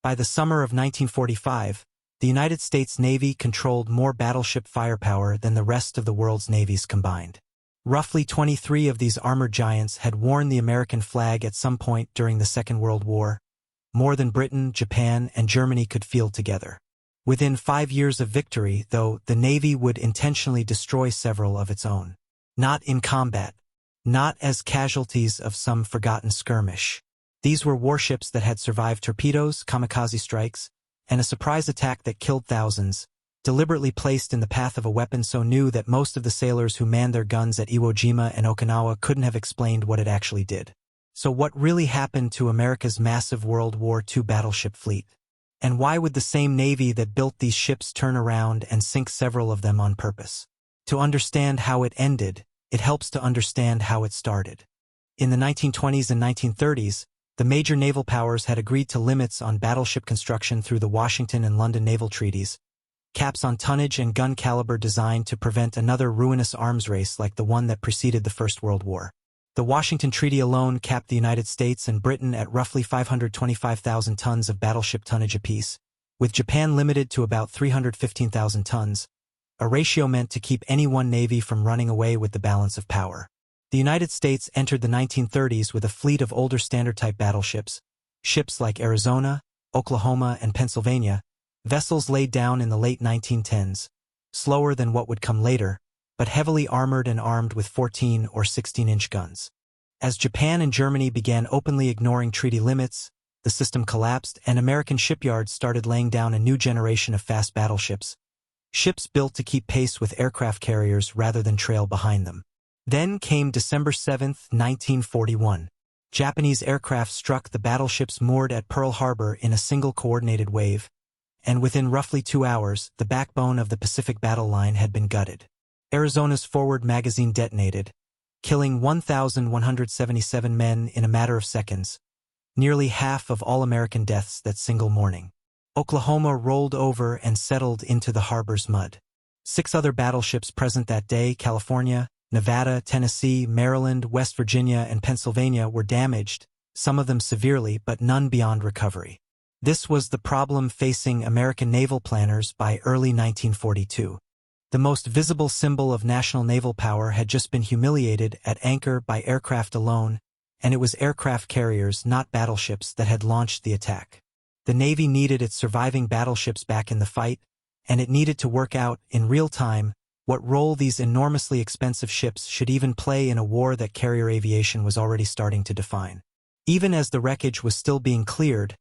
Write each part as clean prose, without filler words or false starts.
By the summer of 1945, the United States Navy controlled more battleship firepower than the rest of the world's navies combined. Roughly 23 of these armored giants had worn the American flag at some point during the Second World War, more than Britain, Japan, and Germany could field together. Within 5 years of victory, though, the Navy would intentionally destroy several of its own. Not in combat. Not as casualties of some forgotten skirmish. These were warships that had survived torpedoes, kamikaze strikes, and a surprise attack that killed thousands, deliberately placed in the path of a weapon so new that most of the sailors who manned their guns at Iwo Jima and Okinawa couldn't have explained what it actually did. So what really happened to America's massive World War II battleship fleet? And why would the same Navy that built these ships turn around and sink several of them on purpose? To understand how it ended, it helps to understand how it started. In the 1920s and 1930s, the major naval powers had agreed to limits on battleship construction through the Washington and London naval treaties, caps on tonnage and gun caliber designed to prevent another ruinous arms race like the one that preceded the First World War. The Washington Treaty alone capped the United States and Britain at roughly 525,000 tons of battleship tonnage apiece, with Japan limited to about 315,000 tons, a ratio meant to keep any one navy from running away with the balance of power. The United States entered the 1930s with a fleet of older standard-type battleships, ships like Arizona, Oklahoma, and Pennsylvania, vessels laid down in the late 1910s, slower than what would come later, but heavily armored and armed with 14 or 16-inch guns. As Japan and Germany began openly ignoring treaty limits, the system collapsed and American shipyards started laying down a new generation of fast battleships, ships built to keep pace with aircraft carriers rather than trail behind them. Then came December 7, 1941. Japanese aircraft struck the battleships moored at Pearl Harbor in a single coordinated wave, and within roughly 2 hours, the backbone of the Pacific battle line had been gutted. Arizona's forward magazine detonated, killing 1,177 men in a matter of seconds, nearly half of all American deaths that single morning. Oklahoma rolled over and settled into the harbor's mud. 6 other battleships present that day, California, Nevada, Tennessee, Maryland, West Virginia, and Pennsylvania, were damaged, some of them severely, but none beyond recovery. This was the problem facing American naval planners by early 1942. The most visible symbol of national naval power had just been humiliated at anchor by aircraft alone, and it was aircraft carriers, not battleships, that had launched the attack. The Navy needed its surviving battleships back in the fight, and it needed to work out, in real time, what role these enormously expensive ships should even play in a war that carrier aviation was already starting to define. Even as the wreckage was still being cleared,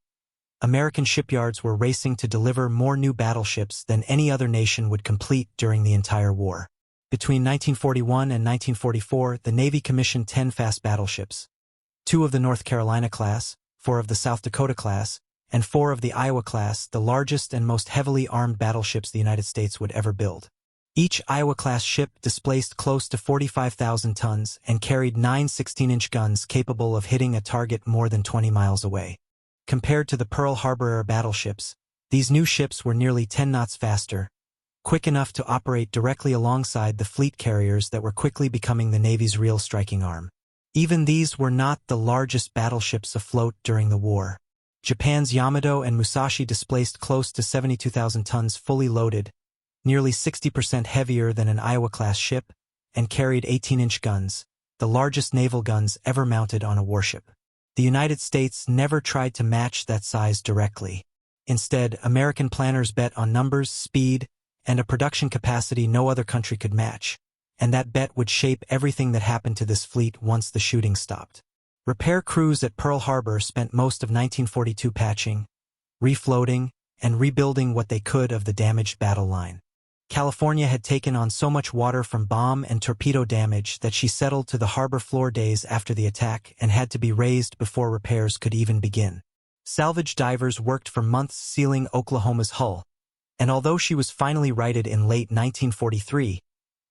American shipyards were racing to deliver more new battleships than any other nation would complete during the entire war. Between 1941 and 1944, the Navy commissioned 10 fast battleships, 2 of the North Carolina class, 4 of the South Dakota class, and 4 of the Iowa class, the largest and most heavily armed battleships the United States would ever build. Each Iowa-class ship displaced close to 45,000 tons and carried 9 16-inch guns capable of hitting a target more than 20 miles away. Compared to the Pearl Harbor-era battleships, these new ships were nearly 10 knots faster, quick enough to operate directly alongside the fleet carriers that were quickly becoming the Navy's real striking arm. Even these were not the largest battleships afloat during the war. Japan's Yamato and Musashi displaced close to 72,000 tons fully loaded, nearly 60% heavier than an Iowa-class ship, and carried 18-inch guns, the largest naval guns ever mounted on a warship. The United States never tried to match that size directly. Instead, American planners bet on numbers, speed, and a production capacity no other country could match, and that bet would shape everything that happened to this fleet once the shooting stopped. Repair crews at Pearl Harbor spent most of 1942 patching, refloating, and rebuilding what they could of the damaged battle line. California had taken on so much water from bomb and torpedo damage that she settled to the harbor floor days after the attack and had to be raised before repairs could even begin. Salvage divers worked for months sealing Oklahoma's hull, and although she was finally righted in late 1943,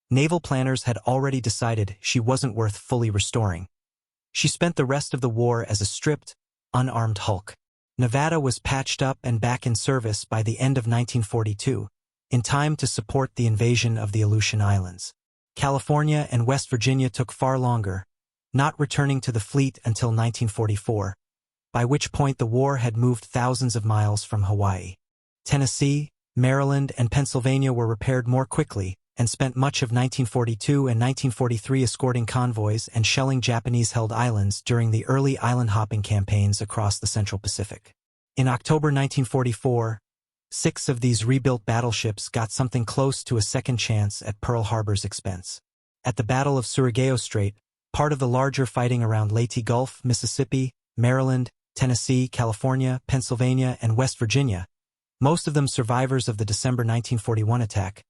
naval planners had already decided she wasn't worth fully restoring. She spent the rest of the war as a stripped, unarmed hulk. Nevada was patched up and back in service by the end of 1942, in time to support the invasion of the Aleutian Islands. California and West Virginia took far longer, not returning to the fleet until 1944, by which point the war had moved thousands of miles from Hawaii. Tennessee, Maryland, and Pennsylvania were repaired more quickly, and spent much of 1942 and 1943 escorting convoys and shelling Japanese-held islands during the early island-hopping campaigns across the Central Pacific. In October 1944, 6 of these rebuilt battleships got something close to a second chance at Pearl Harbor's expense. At the Battle of Surigao Strait, part of the larger fighting around Leyte Gulf, Mississippi, Maryland, Tennessee, California, Pennsylvania, and West Virginia, most of them survivors of the December 1941 attack,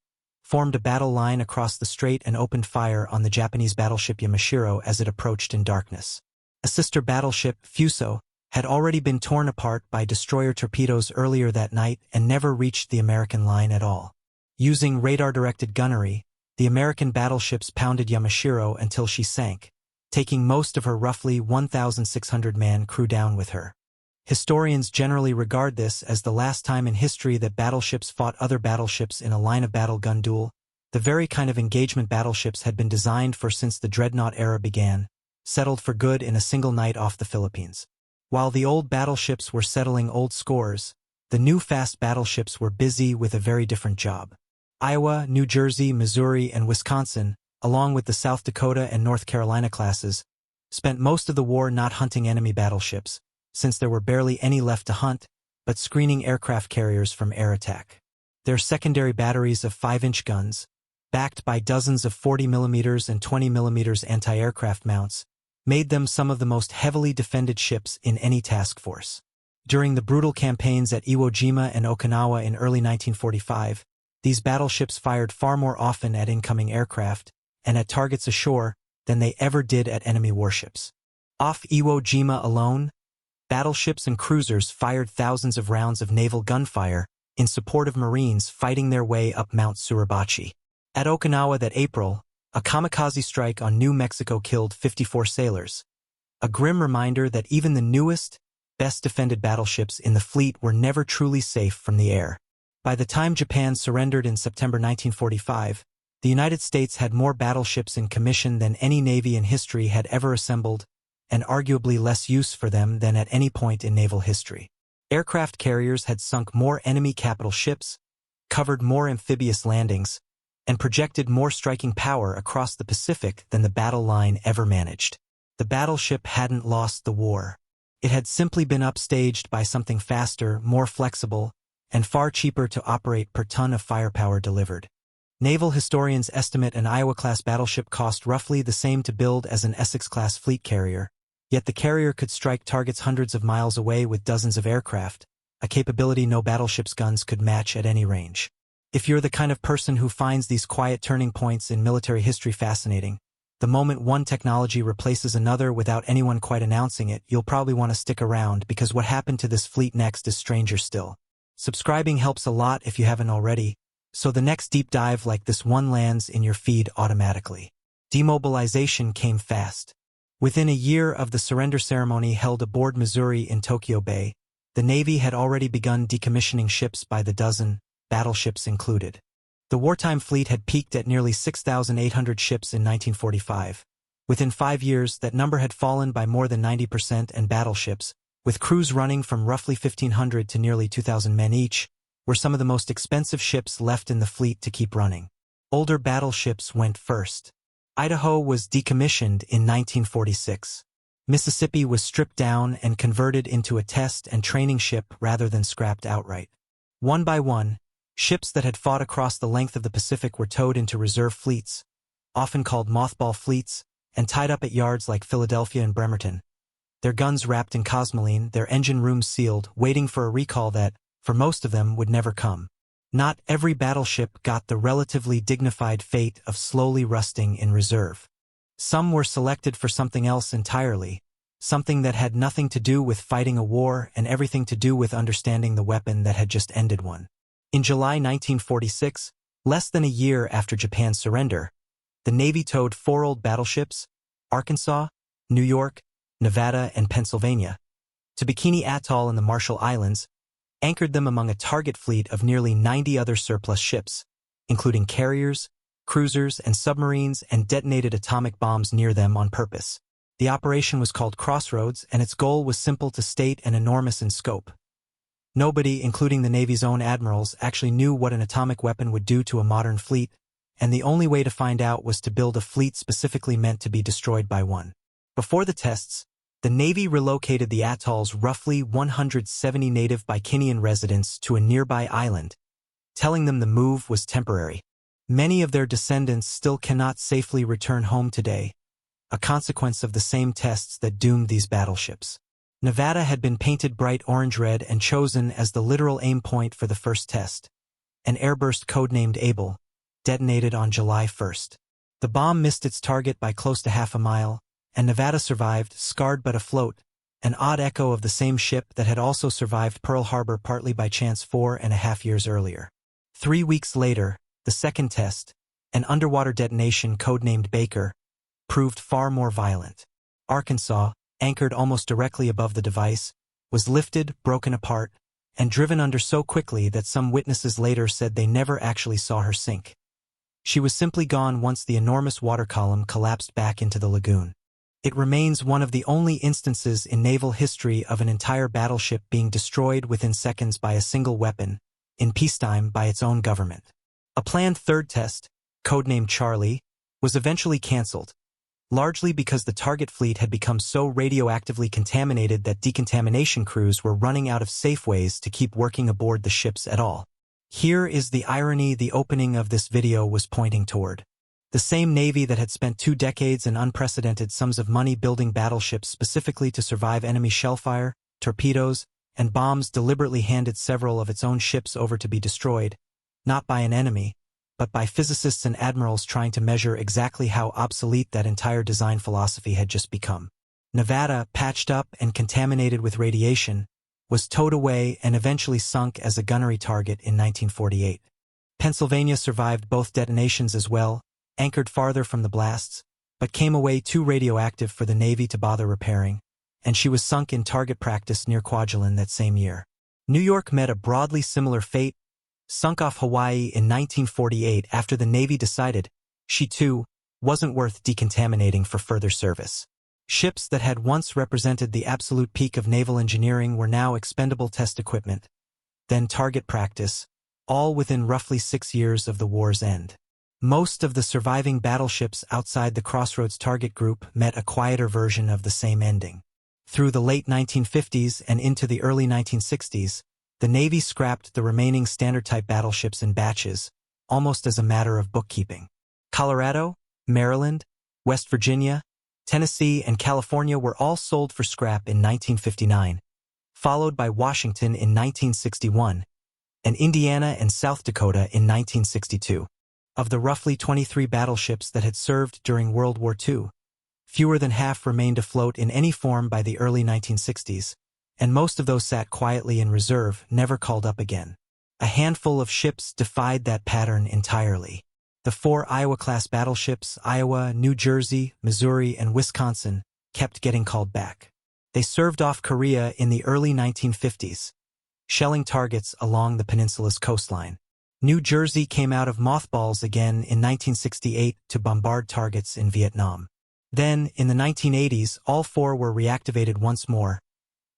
formed a battle line across the strait and opened fire on the Japanese battleship Yamashiro as it approached in darkness. A sister battleship, Fuso, had already been torn apart by destroyer torpedoes earlier that night and never reached the American line at all. Using radar-directed gunnery, the American battleships pounded Yamashiro until she sank, taking most of her roughly 1,600-man crew down with her. Historians generally regard this as the last time in history that battleships fought other battleships in a line-of-battle gun duel, the very kind of engagement battleships had been designed for since the dreadnought era began, settled for good in a single night off the Philippines. While the old battleships were settling old scores, the new fast battleships were busy with a very different job. Iowa, New Jersey, Missouri, and Wisconsin, along with the South Dakota and North Carolina classes, spent most of the war not hunting enemy battleships, since there were barely any left to hunt, but screening aircraft carriers from air attack. Their secondary batteries of 5-inch guns, backed by dozens of 40mm and 20mm anti-aircraft mounts, made them some of the most heavily defended ships in any task force. During the brutal campaigns at Iwo Jima and Okinawa in early 1945, these battleships fired far more often at incoming aircraft and at targets ashore than they ever did at enemy warships. Off Iwo Jima alone, battleships and cruisers fired thousands of rounds of naval gunfire in support of Marines fighting their way up Mount Suribachi. At Okinawa that April, a kamikaze strike on New Mexico killed 54 sailors, a grim reminder that even the newest, best-defended battleships in the fleet were never truly safe from the air. By the time Japan surrendered in September 1945, the United States had more battleships in commission than any navy in history had ever assembled, and arguably less use for them than at any point in naval history. Aircraft carriers had sunk more enemy capital ships, covered more amphibious landings, and projected more striking power across the Pacific than the battle line ever managed. The battleship hadn't lost the war. It had simply been upstaged by something faster, more flexible, and far cheaper to operate per ton of firepower delivered. Naval historians estimate an Iowa-class battleship cost roughly the same to build as an Essex-class fleet carrier, yet the carrier could strike targets hundreds of miles away with dozens of aircraft, a capability no battleship's guns could match at any range. If you're the kind of person who finds these quiet turning points in military history fascinating, the moment one technology replaces another without anyone quite announcing it, you'll probably want to stick around because what happened to this fleet next is stranger still. Subscribing helps a lot if you haven't already, so the next deep dive like this one lands in your feed automatically. Demobilization came fast. Within a year of the surrender ceremony held aboard Missouri in Tokyo Bay, the Navy had already begun decommissioning ships by the dozen, battleships included. The wartime fleet had peaked at nearly 6,800 ships in 1945. Within 5 years, that number had fallen by more than 90%, and battleships, with crews running from roughly 1,500 to nearly 2,000 men each, were some of the most expensive ships left in the fleet to keep running. Older battleships went first. Idaho was decommissioned in 1946. Mississippi was stripped down and converted into a test and training ship rather than scrapped outright. One by one, ships that had fought across the length of the Pacific were towed into reserve fleets, often called mothball fleets, and tied up at yards like Philadelphia and Bremerton, their guns wrapped in cosmoline, their engine rooms sealed, waiting for a recall that, for most of them, would never come. Not every battleship got the relatively dignified fate of slowly rusting in reserve. Some were selected for something else entirely, something that had nothing to do with fighting a war and everything to do with understanding the weapon that had just ended one. In July 1946, less than a year after Japan's surrender, the Navy towed 4 old battleships, Arkansas, New York, Nevada, and Pennsylvania, to Bikini Atoll in the Marshall Islands, anchored them among a target fleet of nearly 90 other surplus ships, including carriers, cruisers, and submarines, and detonated atomic bombs near them on purpose. The operation was called Crossroads, and its goal was simple to state and enormous in scope. Nobody, including the Navy's own admirals, actually knew what an atomic weapon would do to a modern fleet, and the only way to find out was to build a fleet specifically meant to be destroyed by one. Before the tests, the Navy relocated the atoll's roughly 170 native Bikinian residents to a nearby island, telling them the move was temporary. Many of their descendants still cannot safely return home today, a consequence of the same tests that doomed these battleships. Nevada had been painted bright orange-red and chosen as the literal aim point for the first test. An airburst codenamed Able detonated on July 1st. The bomb missed its target by close to half a mile, and Nevada survived, scarred but afloat, an odd echo of the same ship that had also survived Pearl Harbor partly by chance 4.5 years earlier. 3 weeks later, the second test, an underwater detonation codenamed Baker, proved far more violent. Arkansas, anchored almost directly above the device, was lifted, broken apart, and driven under so quickly that some witnesses later said they never actually saw her sink. She was simply gone once the enormous water column collapsed back into the lagoon. It remains one of the only instances in naval history of an entire battleship being destroyed within seconds by a single weapon, in peacetime by its own government. A planned third test, codenamed Charlie, was eventually canceled, largely because the target fleet had become so radioactively contaminated that decontamination crews were running out of safe ways to keep working aboard the ships at all. Here is the irony the opening of this video was pointing toward. The same Navy that had spent 2 decades and unprecedented sums of money building battleships specifically to survive enemy shellfire, torpedoes, and bombs deliberately handed several of its own ships over to be destroyed, not by an enemy, but by physicists and admirals trying to measure exactly how obsolete that entire design philosophy had just become. Nevada, patched up and contaminated with radiation, was towed away and eventually sunk as a gunnery target in 1948. Pennsylvania survived both detonations as well, anchored farther from the blasts, but came away too radioactive for the Navy to bother repairing, and she was sunk in target practice near Kwajalein that same year. New York met a broadly similar fate, sunk off Hawaii in 1948 after the Navy decided she, too, wasn't worth decontaminating for further service. Ships that had once represented the absolute peak of naval engineering were now expendable test equipment, then target practice, all within roughly 6 years of the war's end. Most of the surviving battleships outside the Crossroads target group met a quieter version of the same ending. Through the late 1950s and into the early 1960s, the Navy scrapped the remaining standard-type battleships in batches, almost as a matter of bookkeeping. Colorado, Maryland, West Virginia, Tennessee, and California were all sold for scrap in 1959, followed by Washington in 1961, and Indiana and South Dakota in 1962. Of the roughly 23 battleships that had served during World War II, fewer than half remained afloat in any form by the early 1960s, and most of those sat quietly in reserve, never called up again. A handful of ships defied that pattern entirely. The 4 Iowa-class battleships, Iowa, New Jersey, Missouri, and Wisconsin, kept getting called back. They served off Korea in the early 1950s, shelling targets along the peninsula's coastline. New Jersey came out of mothballs again in 1968 to bombard targets in Vietnam. Then, in the 1980s, all 4 were reactivated once more,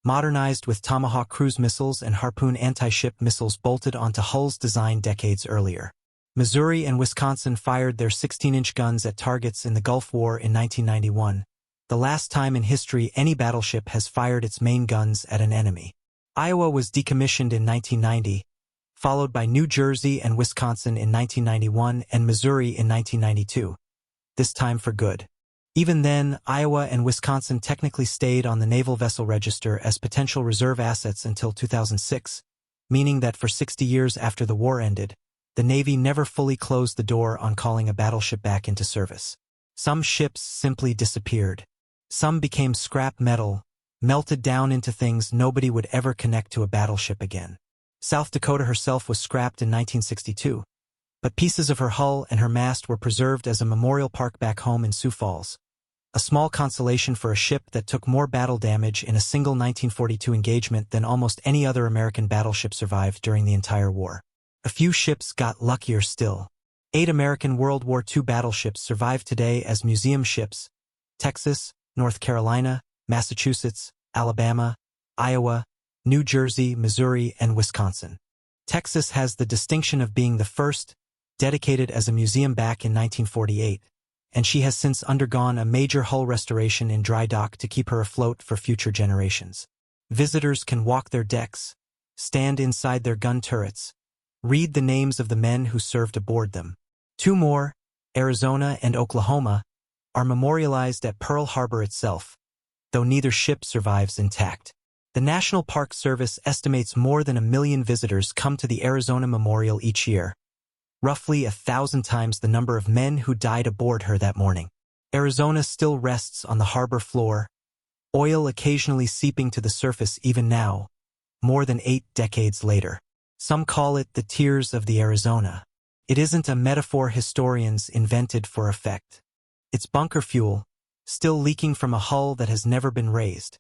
modernized with Tomahawk cruise missiles and Harpoon anti-ship missiles bolted onto hulls designed decades earlier. Missouri and Wisconsin fired their 16-inch guns at targets in the Gulf War in 1991, the last time in history any battleship has fired its main guns at an enemy. Iowa was decommissioned in 1990, followed by New Jersey and Wisconsin in 1991 and Missouri in 1992, this time for good. Even then, Iowa and Wisconsin technically stayed on the Naval Vessel Register as potential reserve assets until 2006, meaning that for 60 years after the war ended, the Navy never fully closed the door on calling a battleship back into service. Some ships simply disappeared. Some became scrap metal, melted down into things nobody would ever connect to a battleship again. South Dakota herself was scrapped in 1962, but pieces of her hull and her mast were preserved as a memorial park back home in Sioux Falls, a small consolation for a ship that took more battle damage in a single 1942 engagement than almost any other American battleship survived during the entire war. A few ships got luckier still. 8 American World War II battleships survive today as museum ships: Texas, North Carolina, Massachusetts, Alabama, Iowa, New Jersey, Missouri, and Wisconsin. Texas has the distinction of being the first, dedicated as a museum back in 1948, and she has since undergone a major hull restoration in dry dock to keep her afloat for future generations. Visitors can walk their decks, stand inside their gun turrets, read the names of the men who served aboard them. Two more, Arizona and Oklahoma, are memorialized at Pearl Harbor itself, though neither ship survives intact. The National Park Service estimates more than 1 million visitors come to the Arizona Memorial each year, roughly 1,000 times the number of men who died aboard her that morning. Arizona still rests on the harbor floor, oil occasionally seeping to the surface even now, more than 8 decades later. Some call it the tears of the Arizona. It isn't a metaphor historians invented for effect. It's bunker fuel, still leaking from a hull that has never been raised,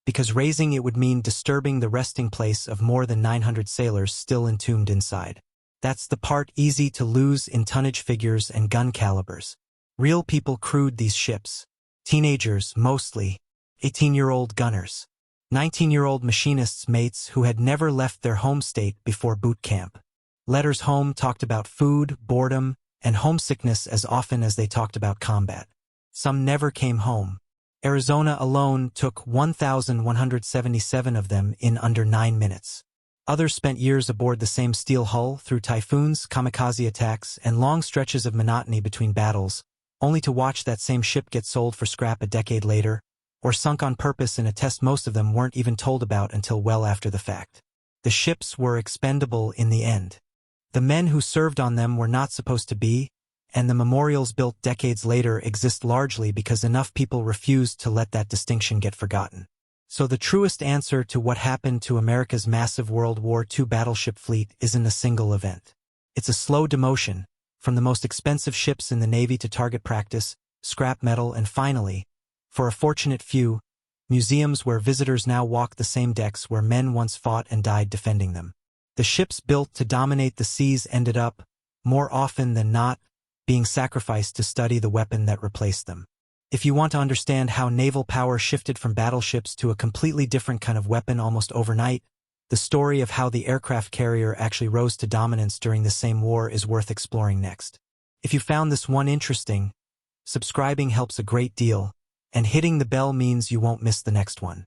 because raising it would mean disturbing the resting place of more than 900 sailors still entombed inside. That's the part easy to lose in tonnage figures and gun calibers. Real people crewed these ships. Teenagers, mostly. 18-year-old gunners. 19-year-old machinists' mates who had never left their home state before boot camp. Letters home talked about food, boredom, and homesickness as often as they talked about combat. Some never came home. Arizona alone took 1,177 of them in under 9 minutes. Others spent years aboard the same steel hull through typhoons, kamikaze attacks, and long stretches of monotony between battles, only to watch that same ship get sold for scrap a decade later, or sunk on purpose in a test most of them weren't even told about until well after the fact. The ships were expendable in the end. The men who served on them were not supposed to be, and the memorials built decades later exist largely because enough people refused to let that distinction get forgotten. So the truest answer to what happened to America's massive World War II battleship fleet isn't a single event. It's a slow demotion, from the most expensive ships in the Navy to target practice, scrap metal, and finally, for a fortunate few, museums where visitors now walk the same decks where men once fought and died defending them. The ships built to dominate the seas ended up, more often than not, being sacrificed to study the weapon that replaced them. If you want to understand how naval power shifted from battleships to a completely different kind of weapon almost overnight, the story of how the aircraft carrier actually rose to dominance during the same war is worth exploring next. If you found this one interesting, subscribing helps a great deal, and hitting the bell means you won't miss the next one.